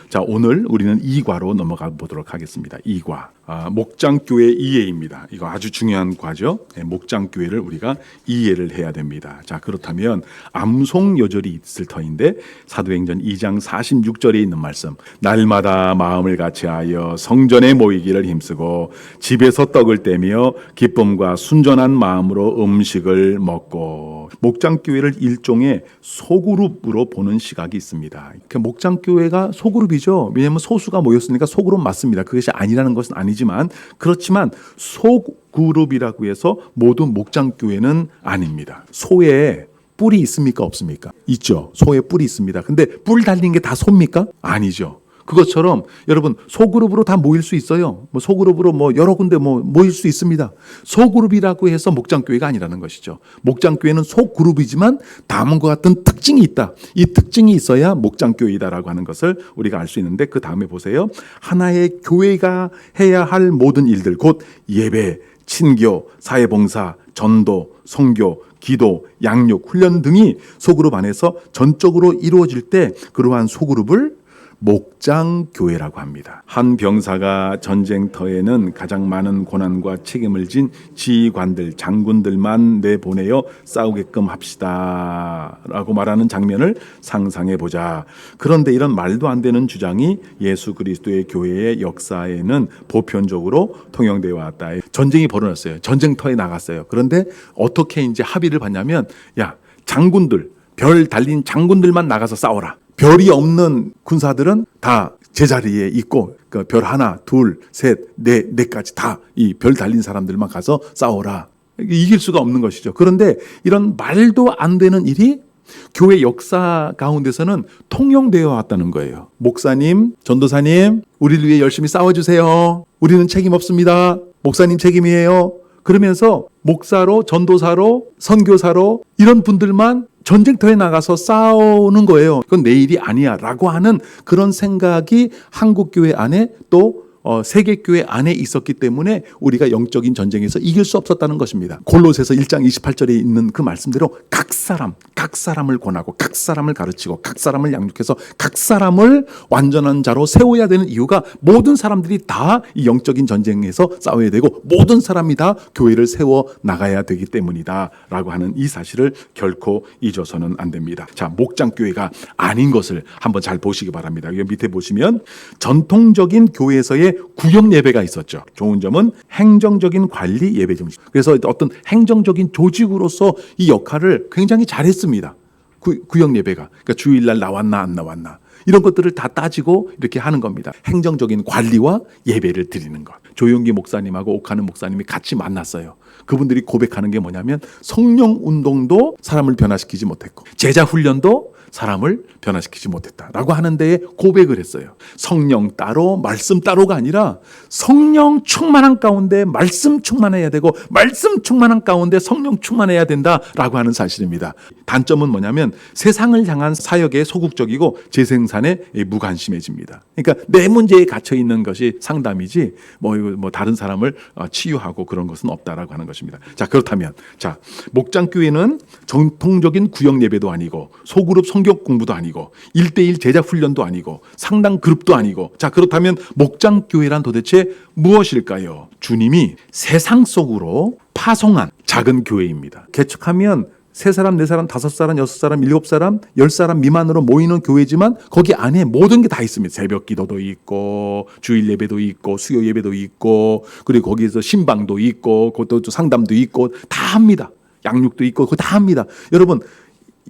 자, 오늘 우리는 2과로 넘어가 보도록 하겠습니다. 2과. 목장교회 이해입니다. 이거 아주 중요한 과죠. 목장교회를 우리가 이해를 해야 됩니다. 자, 그렇다면 암송요절이 있을 터인데 사도행전 2장 46절에 있는 말씀, 날마다 마음을 같이하여 성전에 모이기를 힘쓰고 집에서 떡을 떼며 기쁨과 순전한 마음으로 음식을 먹고. 목장교회를 일종의 소그룹으로 보는 시각이 있습니다. 목장교회가 소그룹이죠. 왜냐하면 소수가 모였으니까 소그룹 맞습니다. 그것이 아니라는 것은 아니지만, 그렇지만 소그룹이라고 해서 모든 목장교회는 아닙니다. 소에 뿔이 있습니까? 없습니까? 있죠. 소에 뿔이 있습니다. 근데 뿔 달린 게 다 소입니까? 아니죠. 그것처럼 여러분, 소그룹으로 다 모일 수 있어요. 소그룹으로 여러 군데 모일 수 있습니다. 소그룹이라고 해서 목장교회가 아니라는 것이죠. 목장교회는 소그룹이지만 다음과 같은 특징이 있다. 이 특징이 있어야 목장교회이다라고 하는 것을 우리가 알 수 있는데, 그 다음에 보세요. 하나의 교회가 해야 할 모든 일들, 곧 예배, 친교, 사회봉사, 전도, 선교, 기도, 양육, 훈련 등이 소그룹 안에서 전적으로 이루어질 때 그러한 소그룹을 목장교회라고 합니다. 한 병사가 전쟁터에는 가장 많은 고난과 책임을 진 지휘관들, 장군들만 내보내어 싸우게끔 합시다 라고 말하는 장면을 상상해 보자. 그런데 이런 말도 안 되는 주장이 예수 그리스도의 교회의 역사에는 보편적으로 통용되어 왔다. 전쟁이 벌어졌어요. 전쟁터에 나갔어요. 그런데 어떻게 이제 합의를 봤냐면, 야, 장군들, 별 달린 장군들만 나가서 싸워라. 별이 없는 군사들은 다 제자리에 있고, 별 하나, 둘, 셋, 넷까지 다 이 별 달린 사람들만 가서 싸워라. 이길 수가 없는 것이죠. 그런데 이런 말도 안 되는 일이 교회 역사 가운데서는 통용되어 왔다는 거예요. 목사님, 전도사님, 우리를 위해 열심히 싸워주세요. 우리는 책임 없습니다. 목사님 책임이에요. 그러면서 목사로, 전도사로, 선교사로 이런 분들만 전쟁터에 나가서 싸우는 거예요. 그건 내 일이 아니야 라고 하는 그런 생각이 한국교회 안에 또 세계교회 안에 있었기 때문에 우리가 영적인 전쟁에서 이길 수 없었다는 것입니다. 골로새서 1장 28절에 있는 그 말씀대로 각 사람을 권하고 각 사람을 가르치고 각 사람을 양육해서 각 사람을 완전한 자로 세워야 되는 이유가, 모든 사람들이 다 이 영적인 전쟁에서 싸워야 되고 모든 사람이 다 교회를 세워 나가야 되기 때문이다 라고 하는 이 사실을 결코 잊어서는 안 됩니다. 자, 목장교회가 아닌 것을 한번 잘 보시기 바랍니다. 여기 밑에 보시면 전통적인 교회에서의 구역 예배가 있었죠. 좋은 점은 행정적인 관리 예배 정식. 그래서 어떤 행정적인 조직으로서 이 역할을 굉장히 잘했습니다. 구역 예배가. 그러니까 주일날 나왔나 안 나왔나 이런 것들을 다 따지고 이렇게 하는 겁니다. 행정적인 관리와 예배를 드리는 것. 조용기 목사님하고 옥하는 목사님이 같이 만났어요. 그분들이 고백하는 게 뭐냐면, 성령 운동도 사람을 변화시키지 못했고 제자 훈련도 사람을 변화시키지 못했다라고 하는 데에 고백을 했어요. 성령 따로 말씀 따로가 아니라 성령 충만한 가운데 말씀 충만해야 되고 말씀 충만한 가운데 성령 충만해야 된다라고 하는 사실입니다. 단점은 뭐냐면 세상을 향한 사역에 소극적이고 재생산에 무관심해집니다. 그러니까 내 문제에 갇혀 있는 것이 상담이지 다른 사람을 치유하고 그런 것은 없다라고 하는 것입니다. 자, 그렇다면 목장교회는 전통적인 구역 예배도 아니고 소그룹 성경 공부도 아니고 1:1 제자 훈련도 아니고 상당 그룹도 아니고, 자, 그렇다면 목장교회란 도대체 무엇일까요? 주님이 세상 속으로 파송한 작은 교회입니다. 개척하면 3사람, 4사람, 5사람, 6사람, 7사람, 10사람 미만으로 모이는 교회지만 거기 안에 모든 게 다 있습니다. 새벽 기도도 있고 주일 예배도 있고 수요 예배도 있고, 그리고 거기에서 신방도 있고 그것도 상담도 있고 다 합니다. 양육도 있고 그거 다 합니다. 여러분,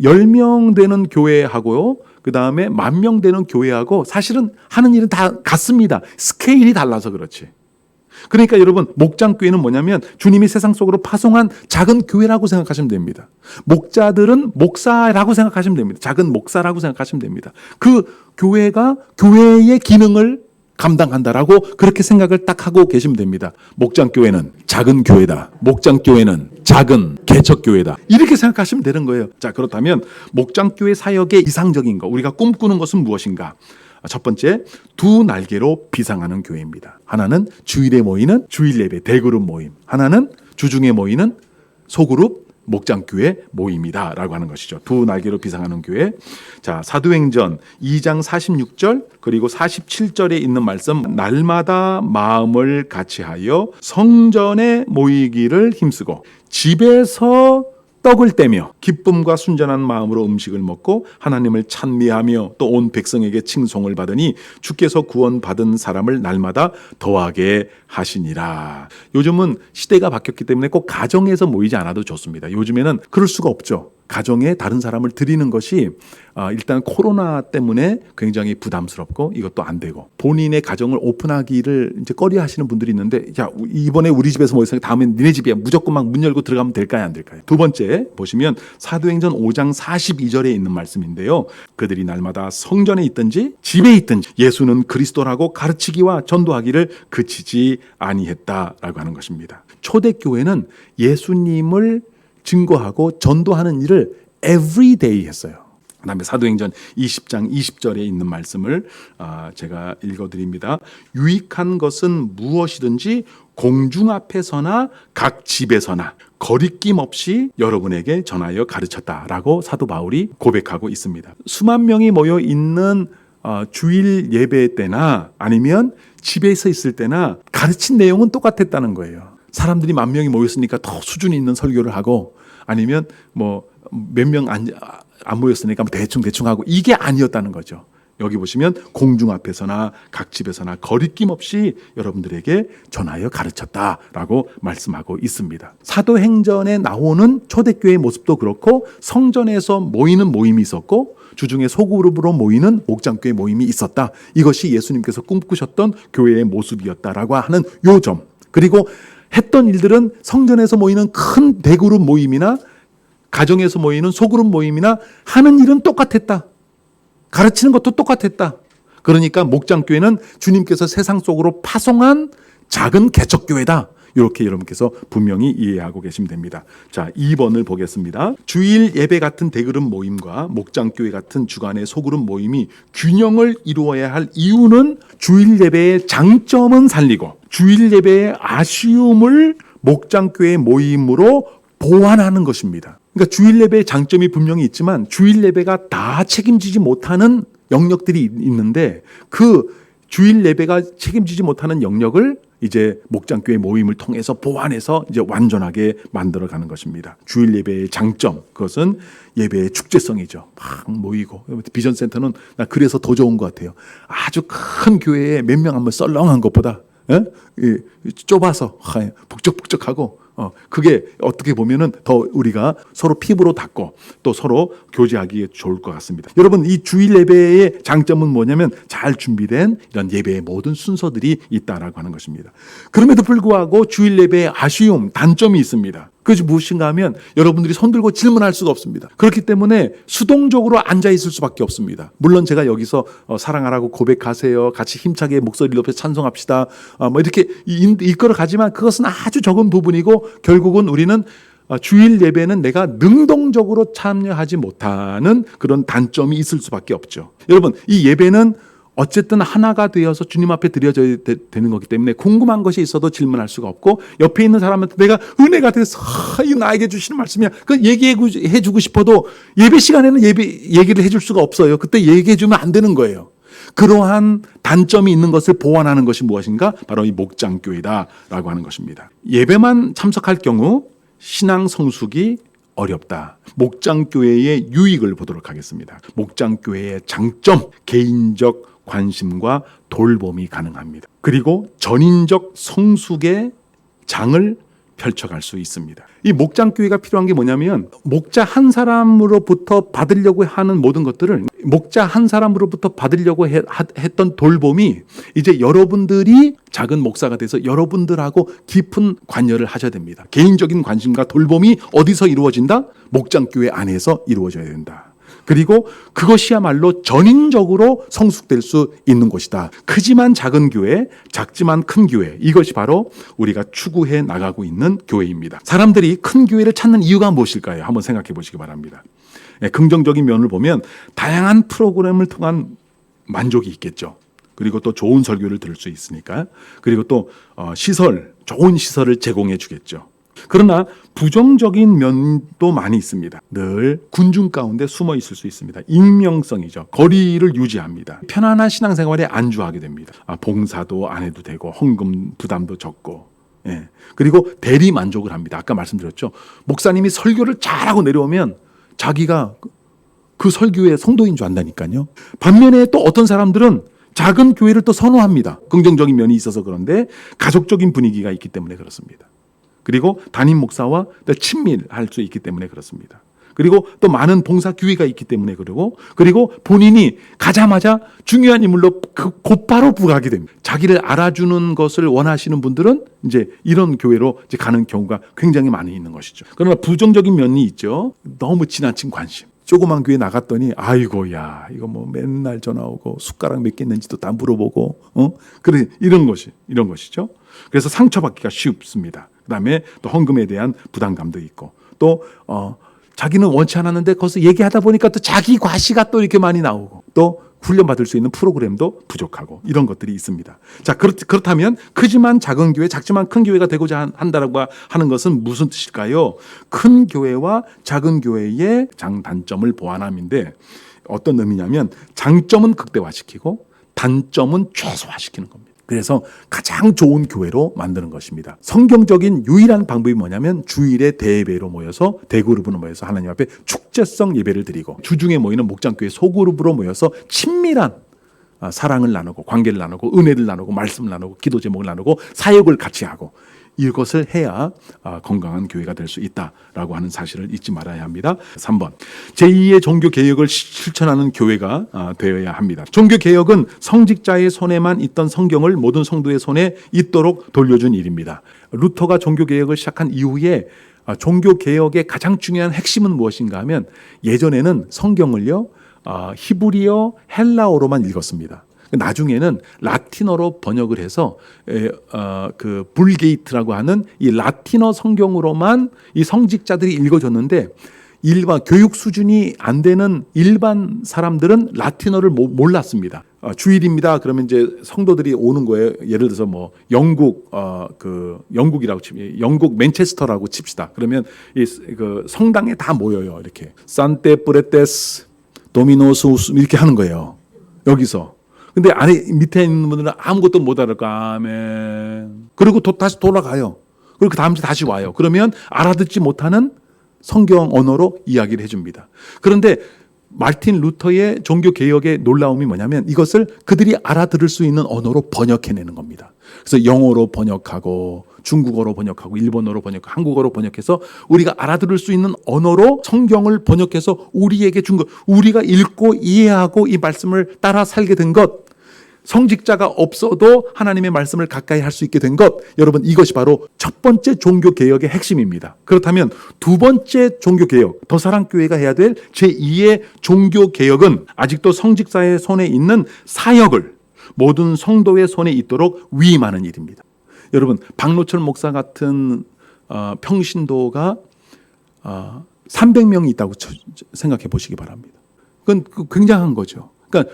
10명 되는 교회하고요, 그 다음에 10,000명 되는 교회하고 사실은 하는 일은 다 같습니다. 스케일이 달라서 그렇지. 그러니까 여러분, 목장교회는 뭐냐면 주님이 세상 속으로 파송한 작은 교회라고 생각하시면 됩니다. 목자들은 목사라고 생각하시면 됩니다. 작은 목사라고 생각하시면 됩니다. 그 교회가 교회의 기능을 감당한다라고 그렇게 생각을 딱 하고 계시면 됩니다. 목장교회는 작은 교회다. 목장교회는 작은 개척교회다. 이렇게 생각하시면 되는 거예요. 자, 그렇다면 목장교회 사역의 이상적인 것, 우리가 꿈꾸는 것은 무엇인가? 첫 번째, 2날개로 비상하는 교회입니다. 하나는 주일에 모이는 주일 예배 대그룹 모임, 하나는 주중에 모이는 소그룹 목장교회 모임이다라고 하는 것이죠. 두 날개로 비상하는 교회. 자, 사도행전 2장 46절 그리고 47절에 있는 말씀, 날마다 마음을 같이하여 성전에 모이기를 힘쓰고 집에서 떡을 떼며 기쁨과 순전한 마음으로 음식을 먹고 하나님을 찬미하며 또 온 백성에게 칭송을 받으니 주께서 구원받은 사람을 날마다 더하게 하시니라. 요즘은 시대가 바뀌었기 때문에 꼭 가정에서 모이지 않아도 좋습니다. 요즘에는 그럴 수가 없죠. 가정에 다른 사람을 드리는 것이 일단 코로나 때문에 굉장히 부담스럽고 이것도 안 되고 본인의 가정을 오픈하기를 이제 꺼려하시는 분들이 있는데, 야, 이번에 우리 집에서 모였으니까 다음엔 니네 집이야, 무조건 막 문 열고 들어가면 될까요, 안 될까요? 두 번째 보시면 사도행전 5장 42절에 있는 말씀인데요. 그들이 날마다 성전에 있든지 집에 있든지 예수는 그리스도라고 가르치기와 전도하기를 그치지 아니했다라고 하는 것입니다. 초대교회는 예수님을 증거하고 전도하는 일을 everyday 했어요. 그다음에 사도행전 20장 20절에 있는 말씀을 제가 읽어드립니다. 유익한 것은 무엇이든지 공중 앞에서나 각 집에서나 거리낌 없이 여러분에게 전하여 가르쳤다라고 사도 바울이 고백하고 있습니다. 수만 명이 모여 있는 주일 예배 때나 아니면 집에서 있을 때나 가르친 내용은 똑같았다는 거예요. 사람들이 10,000명이 모였으니까 더 수준이 있는 설교를 하고, 아니면 뭐 몇 명 안 모였으니까 대충 하고, 이게 아니었다는 거죠. 여기 보시면 공중 앞에서나 각 집에서나 거리낌 없이 여러분들에게 전하여 가르쳤다라고 말씀하고 있습니다. 사도행전에 나오는 초대교회의 모습도 그렇고 성전에서 모이는 모임이 있었고 주중에 소그룹으로 모이는 목장교회 모임이 있었다. 이것이 예수님께서 꿈꾸셨던 교회의 모습이었다라고 하는 요 점. 그리고 했던 일들은 성전에서 모이는 큰 대그룹 모임이나 가정에서 모이는 소그룹 모임이나 하는 일은 똑같았다. 가르치는 것도 똑같았다. 그러니까 목장교회는 주님께서 세상 속으로 파송한 작은 개척교회다. 이렇게 여러분께서 분명히 이해하고 계시면 됩니다. 자, 2번을 보겠습니다. 주일 예배 같은 대그룹 모임과 목장교회 같은 주간의 소그룹 모임이 균형을 이루어야 할 이유는 주일 예배의 장점은 살리고 주일 예배의 아쉬움을 목장교회 모임으로 보완하는 것입니다. 그러니까 주일 예배의 장점이 분명히 있지만 주일 예배가 다 책임지지 못하는 영역들이 있는데 그 주일 예배가 책임지지 못하는 영역을 이제 목장교회 모임을 통해서 보완해서 이제 완전하게 만들어가는 것입니다. 주일 예배의 장점, 그것은 예배의 축제성이죠. 막 모이고 비전센터는 나 그래서 더 좋은 것 같아요. 아주 큰 교회에 몇 명 한번 썰렁한 것보다 좁아서 북적북적하고 그게 어떻게 보면은 더 우리가 서로 피부로 닿고 또 서로 교제하기에 좋을 것 같습니다. 여러분, 이 주일 예배의 장점은 뭐냐면 잘 준비된 이런 예배의 모든 순서들이 있다라고 하는 것입니다. 그럼에도 불구하고 주일 예배의 아쉬움, 단점이 있습니다. 그것이 무엇인가 하면 여러분들이 손들고 질문할 수가 없습니다. 그렇기 때문에 수동적으로 앉아 있을 수밖에 없습니다. 물론 제가 여기서 사랑하라고 고백하세요, 같이 힘차게 목소리를 높여서 찬송합시다, 뭐 이렇게 이끌어 가지만 그것은 아주 적은 부분이고 결국은 우리는 주일 예배는 내가 능동적으로 참여하지 못하는 그런 단점이 있을 수밖에 없죠. 여러분, 이 예배는 어쨌든 하나가 되어서 주님 앞에 드려져야 되는 거기 때문에 궁금한 것이 있어도 질문할 수가 없고 옆에 있는 사람한테 내가 은혜가 돼서 이 나에게 주시는 말씀이야, 그 얘기해 주고 싶어도 예배 시간에는 얘기를 해줄 수가 없어요. 그때 얘기해 주면 안 되는 거예요. 그러한 단점이 있는 것을 보완하는 것이 무엇인가? 바로 이 목장교회다라고 하는 것입니다. 예배만 참석할 경우 신앙 성숙이 어렵다. 목장교회의 유익을 보도록 하겠습니다. 목장교회의 장점, 개인적 관심과 돌봄이 가능합니다. 그리고 전인적 성숙의 장을 펼쳐갈 수 있습니다. 이 목장교회가 필요한 게 뭐냐면 목자 한 사람으로부터 받으려고 하는 모든 것들을, 목자 한 사람으로부터 받으려고 했던 돌봄이 이제 여러분들이 작은 목사가 돼서 여러분들하고 깊은 관여를 하셔야 됩니다. 개인적인 관심과 돌봄이 어디서 이루어진다? 목장교회 안에서 이루어져야 된다. 그리고 그것이야말로 전인적으로 성숙될 수 있는 곳이다. 크지만 작은 교회, 작지만 큰 교회, 이것이 바로 우리가 추구해 나가고 있는 교회입니다. 사람들이 큰 교회를 찾는 이유가 무엇일까요? 한번 생각해 보시기 바랍니다. 긍정적인 면을 보면 다양한 프로그램을 통한 만족이 있겠죠. 그리고 또 좋은 설교를 들을 수 있으니까. 그리고 또 시설, 좋은 시설을 제공해 주겠죠. 그러나 부정적인 면도 많이 있습니다. 늘 군중 가운데 숨어 있을 수 있습니다. 익명성이죠. 거리를 유지합니다. 편안한 신앙생활에 안주하게 됩니다. 봉사도 안 해도 되고 헌금 부담도 적고, 예. 그리고 대리 만족을 합니다. 아까 말씀드렸죠. 목사님이 설교를 잘하고 내려오면 자기가 그 설교의 성도인 줄 안다니까요. 반면에 또 어떤 사람들은 작은 교회를 또 선호합니다. 긍정적인 면이 있어서 그런데 가족적인 분위기가 있기 때문에 그렇습니다. 그리고 담임 목사와 또 친밀할 수 있기 때문에 그렇습니다. 그리고 또 많은 봉사 기회가 있기 때문에 그리고 본인이 가자마자 중요한 인물로 곧바로 부각이 됩니다. 자기를 알아주는 것을 원하시는 분들은 이제 이런 교회로 이제 가는 경우가 굉장히 많이 있는 것이죠. 그러나 부정적인 면이 있죠. 너무 지나친 관심. 조그만 교회 나갔더니 아이고야 이거 뭐 맨날 전화 오고 숟가락 몇 개 있는지도 다 물어보고 그래 이런 것이죠. 그래서 상처받기가 쉽습니다. 그다음에 또 헌금에 대한 부담감도 있고 또 자기는 원치 않았는데 거기서 얘기하다 보니까 또 자기 과시가 또 이렇게 많이 나오고 또 훈련받을 수 있는 프로그램도 부족하고 이런 것들이 있습니다. 자, 그렇다면 크지만 작은 교회, 작지만 큰 교회가 되고자 한다라고 하는 것은 무슨 뜻일까요? 큰 교회와 작은 교회의 장단점을 보완함인데 어떤 의미냐면 장점은 극대화시키고 단점은 최소화시키는 겁니다. 그래서 가장 좋은 교회로 만드는 것입니다. 성경적인 유일한 방법이 뭐냐면 주일에 대예배로 모여서 대그룹으로 모여서 하나님 앞에 축제성 예배를 드리고 주중에 모이는 목장교회 소그룹으로 모여서 친밀한 사랑을 나누고 관계를 나누고 은혜를 나누고 말씀을 나누고 기도 제목을 나누고 사역을 같이 하고 이것을 해야 건강한 교회가 될 수 있다라고 하는 사실을 잊지 말아야 합니다. 3번, 제2의 종교개혁을 실천하는 교회가 되어야 합니다. 종교개혁은 성직자의 손에만 있던 성경을 모든 성도의 손에 있도록 돌려준 일입니다. 루터가 종교개혁을 시작한 이후에 종교개혁의 가장 중요한 핵심은 무엇인가 하면 예전에는 성경을요 히브리어, 헬라어로만 읽었습니다. 나중에는 라틴어로 번역을 해서 그 불게이트라고 하는 이 라틴어 성경으로만 이 성직자들이 읽어줬는데 일반 교육 수준이 안 되는 일반 사람들은 라틴어를 몰랐습니다. 주일입니다. 그러면 이제 성도들이 오는 거예요. 예를 들어서 뭐 영국이라고 칩니다. 영국 맨체스터라고 칩시다. 그러면 그 성당에 다 모여요. 이렇게 산테 프레테스 도미노스 이렇게 하는 거예요. 여기서. 근데 밑에 있는 분들은 아무것도 못 알아요. 아멘. 그리고 다시 돌아가요. 그리고 다음 주에 다시 와요. 그러면 알아듣지 못하는 성경 언어로 이야기를 해줍니다. 그런데 마르틴 루터의 종교개혁의 놀라움이 뭐냐면 이것을 그들이 알아들을 수 있는 언어로 번역해내는 겁니다. 그래서 영어로 번역하고 중국어로 번역하고 일본어로 번역하고 한국어로 번역해서 우리가 알아들을 수 있는 언어로 성경을 번역해서 우리에게 준 것, 우리가 읽고 이해하고 이 말씀을 따라 살게 된 것, 성직자가 없어도 하나님의 말씀을 가까이 할 수 있게 된 것, 여러분 이것이 바로 첫 번째 종교개혁의 핵심입니다. 그렇다면 두 번째 종교개혁, 더사랑교회가 해야 될 제2의 종교개혁은 아직도 성직자의 손에 있는 사역을 모든 성도의 손에 있도록 위임하는 일입니다. 여러분 박노철 목사 같은 평신도가 300명이 있다고 생각해 보시기 바랍니다. 그건 굉장한 거죠. 그러니까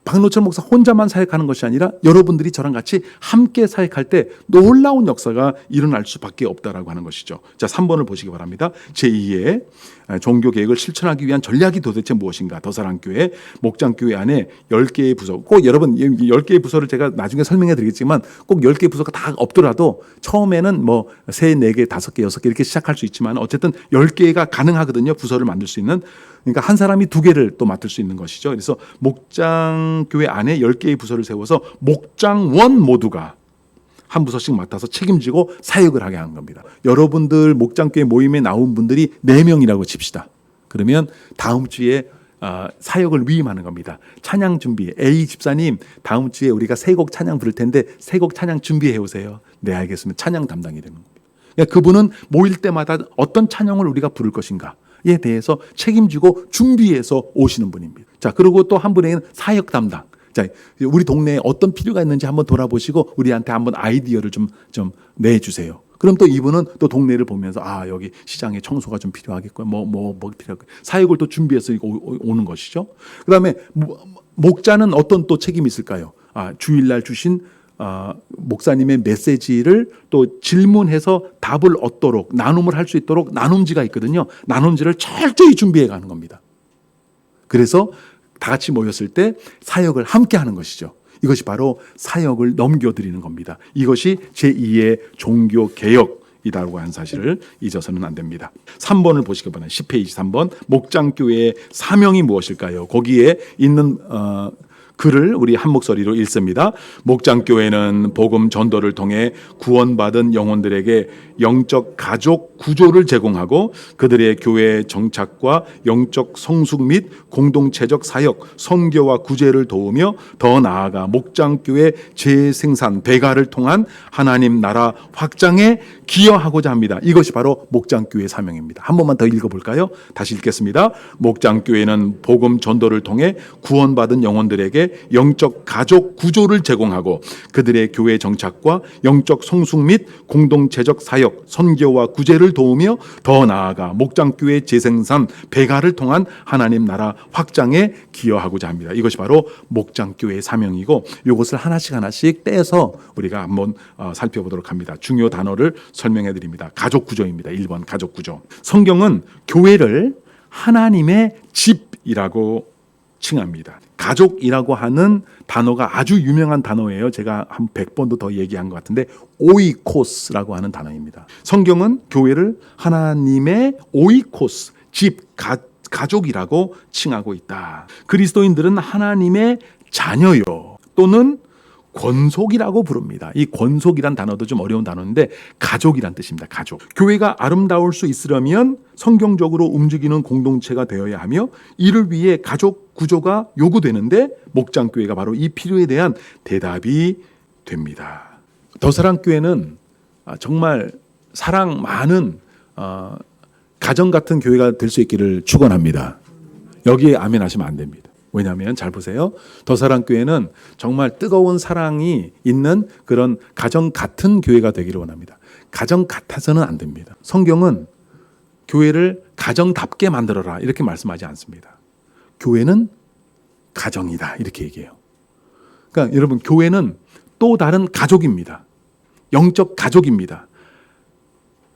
박노철 목사 혼자만 사역하는 것이 아니라 여러분들이 저랑 같이 함께 사역할 때 놀라운 역사가 일어날 수밖에 없다라고 하는 것이죠. 자, 3번을 보시기 바랍니다. 제2의 종교개혁을 실천하기 위한 전략이 도대체 무엇인가? 더사랑교회, 목장교회 안에 10개의 부서, 꼭 여러분 10개의 부서를 제가 나중에 설명해 드리겠지만 꼭 10개의 부서가 다 없더라도 처음에는 뭐 3, 4개, 5개, 6개 이렇게 시작할 수 있지만 어쨌든 10개가 가능하거든요. 부서를 만들 수 있는. 그러니까 한 사람이 2개를 또 맡을 수 있는 것이죠. 그래서 목장교회 안에 10개의 부서를 세워서 목장원 모두가 한 부서씩 맡아서 책임지고 사역을 하게 하는 겁니다. 여러분들 목장교회 모임에 나온 분들이 4명이라고 칩시다. 그러면 다음 주에 사역을 위임하는 겁니다. 찬양 준비. A 집사님 다음 주에 우리가 세 곡 찬양 부를 텐데 세 곡 찬양 준비해 오세요. 네 알겠습니다. 찬양 담당이 되는 겁니다. 그러니까 그분은 모일 때마다 어떤 찬양을 우리가 부를 것인가에 대해서 책임지고 준비해서 오시는 분입니다. 자, 그리고 또 한 분에게는 사역 담당. 자, 우리 동네에 어떤 필요가 있는지 한번 돌아보시고 우리한테 한번 아이디어를 좀 내주세요. 그럼 또 이분은 또 동네를 보면서 여기 시장에 청소가 좀 필요하겠고 뭐 필요하고 사역을 또 준비해서 오는 것이죠. 그다음에 목자는 어떤 또 책임이 있을까요? 주일날 주신 목사님의 메시지를 또 질문해서 답을 얻도록 나눔을 할 수 있도록 나눔지가 있거든요. 나눔지를 철저히 준비해 가는 겁니다. 그래서 다 같이 모였을 때 사역을 함께 하는 것이죠. 이것이 바로 사역을 넘겨드리는 겁니다. 이것이 제2의 종교개혁이라고 하는 사실을 잊어서는 안 됩니다. 3번을 보시기 바랍니다. 10페이지 3번. 목장교회의 사명이 무엇일까요? 거기에 있는 글을 우리 한 목소리로 읽습니다. 목장교회는 복음 전도를 통해 구원받은 영혼들에게 영적 가족 구조를 제공하고 그들의 교회 정착과 영적 성숙 및 공동체적 사역, 선교와 구제를 도우며 더 나아가 목장교회 재생산, 배가를 통한 하나님 나라 확장에 기여하고자 합니다. 이것이 바로 목장교회의 사명입니다. 한 번만 더 읽어볼까요? 다시 읽겠습니다. 목장교회는 복음 전도를 통해 구원받은 영혼들에게 영적 가족 구조를 제공하고 그들의 교회 정착과 영적 성숙 및 공동체적 사역, 선교와 구제를 도우며 더 나아가 목장교회 재생산, 배가를 통한 하나님 나라 확장에 기여하고자 합니다. 이것이 바로 목장교회의 사명이고 이것을 하나씩 떼서 우리가 한번 살펴보도록 합니다. 중요 단어를 설명해 드립니다. 가족 구조입니다. 1번 가족 구조. 성경은 교회를 하나님의 집이라고 칭합니다. 가족이라고 하는 단어가 아주 유명한 단어예요. 제가 한 100번도 더 얘기한 것 같은데 오이코스라고 하는 단어입니다. 성경은 교회를 하나님의 오이코스, 집, 가족이라고 칭하고 있다. 그리스도인들은 하나님의 자녀요 또는 권속이라고 부릅니다. 이 권속이란 단어도 좀 어려운 단어인데 가족이란 뜻입니다. 가족. 교회가 아름다울 수 있으려면 성경적으로 움직이는 공동체가 되어야 하며 이를 위해 가족 구조가 요구되는데 목장교회가 바로 이 필요에 대한 대답이 됩니다. 더사랑교회는 정말 사랑 많은 가정 같은 교회가 될 수 있기를 축원합니다. 여기에 아멘 하시면 안 됩니다. 왜냐하면 잘 보세요. 더사랑교회는 정말 뜨거운 사랑이 있는 그런 가정 같은 교회가 되기를 원합니다. 가정 같아서는 안 됩니다. 성경은 교회를 가정답게 만들어라 이렇게 말씀하지 않습니다. 교회는 가정이다 이렇게 얘기해요. 그러니까 여러분 교회는 또 다른 가족입니다. 영적 가족입니다.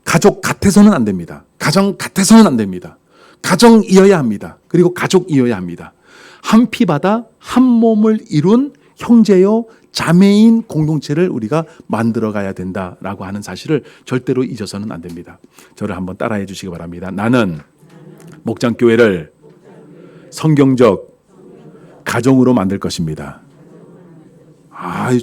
가족 같아서는 안 됩니다. 가정 같아서는 안 됩니다. 가정이어야 합니다. 그리고 가족이어야 합니다. 한 피 받아 한 몸을 이룬 형제요 자매인 공동체를 우리가 만들어가야 된다라고 하는 사실을 절대로 잊어서는 안 됩니다. 저를 한번 따라해 주시기 바랍니다. 나는 목장교회를 성경적 가정으로 만들 것입니다.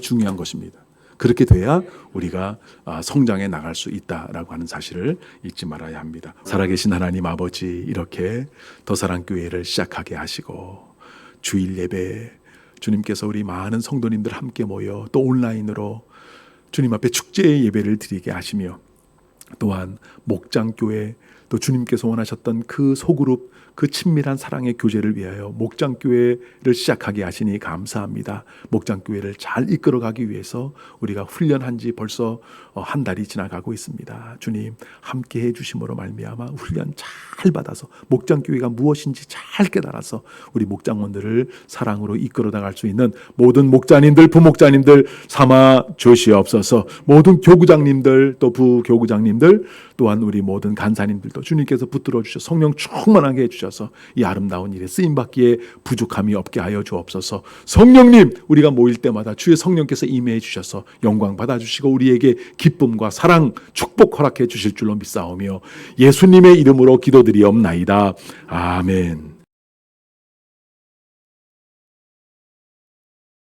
중요한 것입니다. 그렇게 돼야 우리가 성장해 나갈 수 있다라고 하는 사실을 잊지 말아야 합니다. 살아계신 하나님 아버지 이렇게 더사랑교회를 시작하게 하시고 주일 예배 주님께서 우리 많은 성도님들 함께 모여 또 온라인으로 주님 앞에 축제의 예배를 드리게 하시며 또한 목장교회 또 주님께서 원하셨던 그 소그룹 그 친밀한 사랑의 교제를 위하여 목장교회를 시작하게 하시니 감사합니다. 목장교회를 잘 이끌어가기 위해서 우리가 훈련한 지 벌써 한 달이 지나가고 있습니다. 주님 함께 해주심으로 말미암아 훈련 잘 받아서 목장교회가 무엇인지 잘 깨달아서 우리 목장원들을 사랑으로 이끌어 나갈 수 있는 모든 목자님들 부목자님들 삼아 주시옵소서. 모든 교구장님들 또 부교구장님들 또한 우리 모든 간사님들도 주님께서 붙들어 주셔서 성령 충만하게 해주셔서 이 아름다운 일에 쓰임받기에 부족함이 없게 하여 주옵소서. 성령님 우리가 모일 때마다 주의 성령께서 임해해 주셔서 영광 받아주시고 우리에게 기쁨과 사랑 축복 허락해 주실 줄로 믿사오며 예수님의 이름으로 기도드리옵나이다. 아멘.